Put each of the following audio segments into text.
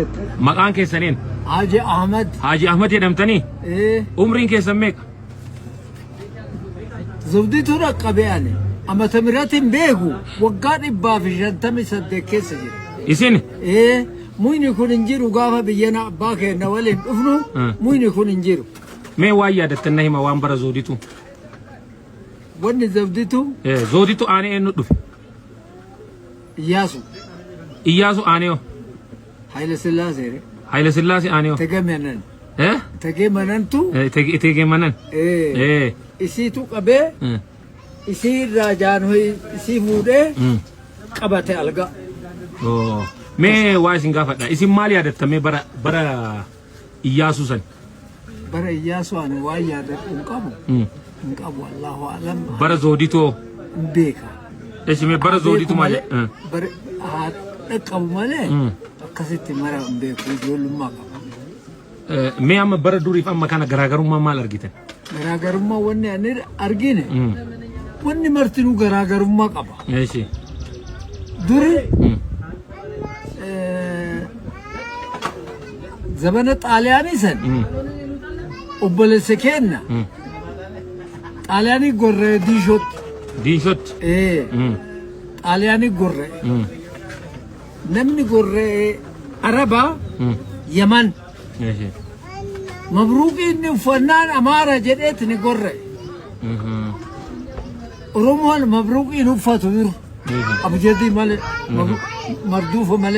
جت مقان كيسنين حاجي أحمد حاجي يدمتني إيه عمرين كيسميك زودي ترقب يعني أما تمرات بيهو وقال إبا في جنتمي صدق كيس جري إسين إيه مين يكون إنجيرو قافا بيجينا باك نوالين أفنو مين يكون إنجيرو ما وايا دتنهي ما وامبر زوديتو وني زوديتو إيه زوديتو أنا إنه دف إياسو أنيو هايل سلاسي هايل سلاسي أنيو تجمعنن إيه تجمعنن تو تجمعنن إيه إسيتو كبه إسي راجان هوي إسي مودة كبته ألقى أوه ما وايسين قافة إسي مالي هذا تمي برا إياسو سن برا إياسو أنا واي هذا إنكابو الله أعلم برا زوديتو بيكا إيش مي برا زوديتو مالي برا هاد إنكابو مالي كسيت مرا بيكو يقول ما كابو مي أما برا دوري فأما كان غراغرو ما مال أرجيتن غراغرو ما وني أنير أرجينه وني مرتينو غراغرو ما كابو إيش دوري زمن طالياني سن وبل سكيننا طالياني غور ديشوت ايه طالياني غور نمني غور عربا يمن مبروك اني فنان اماره جديتني غور رومان مبروك انه فاتور ابو جدي مال مردوف مال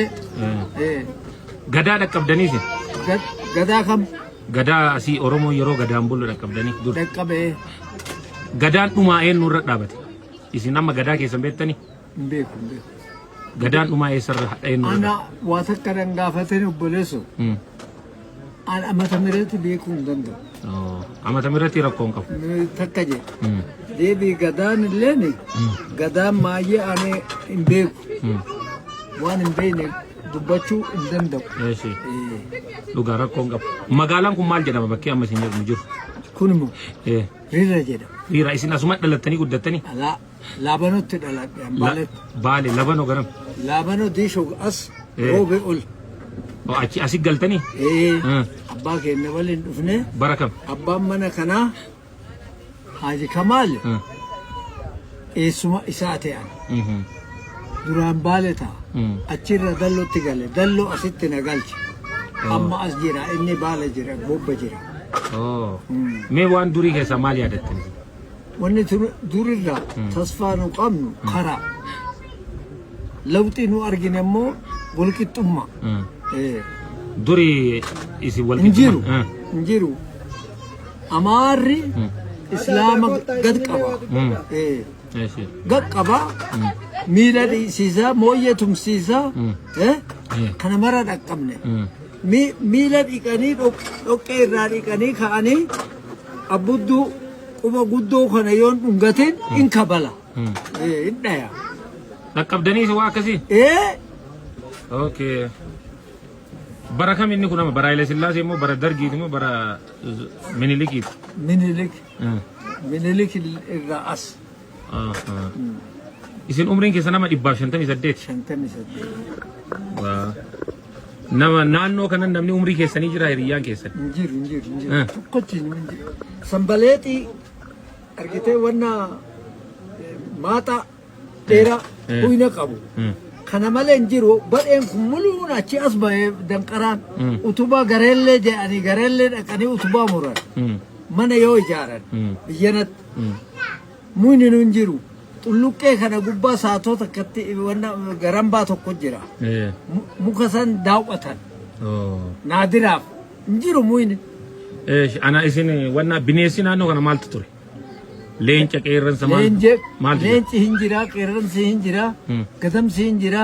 ايه غدا دكبدني سي غدا كم غدا سي اورومو يرو غدا امبول دكبدني دور دكبه غدا دوما ان نور دابتي اسي نما غدا كي سمبتني بيكو غدا دوما يسر ان نور انا واتكرن غافتني بولسو انا امتمرت بيكو غندو اما تمرتي ركون كف تكجي دي بي غدان لني غدان ماي انا بيكو وان بيني دبچو اندندو ايشي لوغا ركون كف مغالان كم مال جدام بكي اما سينجر مجور كونمو ايه ريرا جدا ريرا اسنا سما دلتني قدتني لا لابنو تدلت بالي لبنو غرم لابنو ديشو اس هو بيقول او اسي قلتني ايه اباك نولين دفنه بركم ابا منا كنا حاجي كمال اسمه اساتي يعني duraan baaletaa achirra dallootti gale dalloo asitti na galche amma as jira inni baala jira bobba jira mee waan durii keessa maal yaadattani wanni durirraa tasfaa nu qabnu karaa lawxii nu argine immoo walqixxummaa durii isi walqixxummaa injiru amaarri islaama gad qaba gad qaba ميلادي سيزا موية تمسيزا كنا مرة دكمني ميلادي كني أوكي رادي كني كأني أبودو كم أبودو كنا يون أنغتين إن كبلا إنها دكب دنيس واكسي أوكي بركة مني كنا برايل سلا سيمو برا درجي تيمو برا منيلك الرأس isin umriin keessa nama 158 nama naannoo kanan namni umrii keessanii jira hiriyyaan keessan injiru tokkochi sambaleeti argitee wanna maata dheeraa huyna qabu kana malee injiru badheen kun muluun achi as bahee danqaraan utubaa gareellee jedhanii gareellee dhaqanii utubaa muran mana yoo ijaaran biyyanatti muyni nu injiru Lukke kana gubba saatota katti wanna garamba tokko jira muka san daawwatan naadiraaf injiru muyni ana isin wanna bineesi naannoo kana maaltu ture leenca qeerransa maal leenci hinjira qeerransi hinjira gadamsi hinjira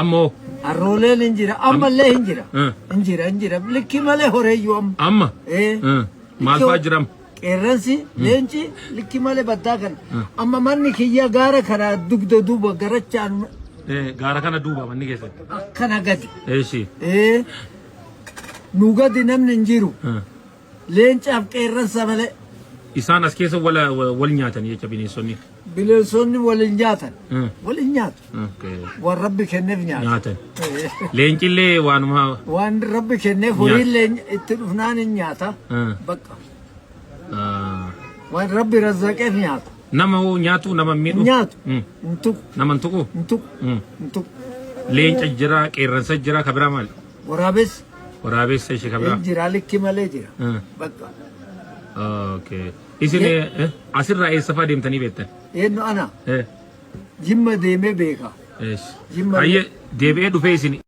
ammoo arrooleen hinjira ammallee hinjira likki malee horeeyyu amma maal faa jiram qeerransi leenci likki malee baddaa kana amma manni kiyya gaara kana dugda duuba garachaan gaara kana duuba manni keessa akkana gadi eeshi nu gadi namni injiru leencaaf qeerransa malee isaan as keessa wal nyaatan jecha bineensonni bineensonni waliin nyaatan. Mm. Waliin nyaatu. Okay. Waan rabbi kenneef nyaatu. Nyaatan. Leencillee waanuma. Waan rabbi kenneef horiillee itti dhufnaan hin nyaata. Bakka. Waan rabbi razzaqeef nyaata. Nama nyaatu nama miidhu. Nyaatu. Ntuku. Nama ntuku. Ntuku. Ntuku. Leenca jira qeerransa jira kabira maal? Waraabessi. Waraabessa ishee kabira. Jira likki malee jira. Bakka. Okay. Isin asirraa eessa fa'aa deemtanii beektan? Eenyu ana. Jimma deemee beeka. Ayyee deebi'ee dhufee isin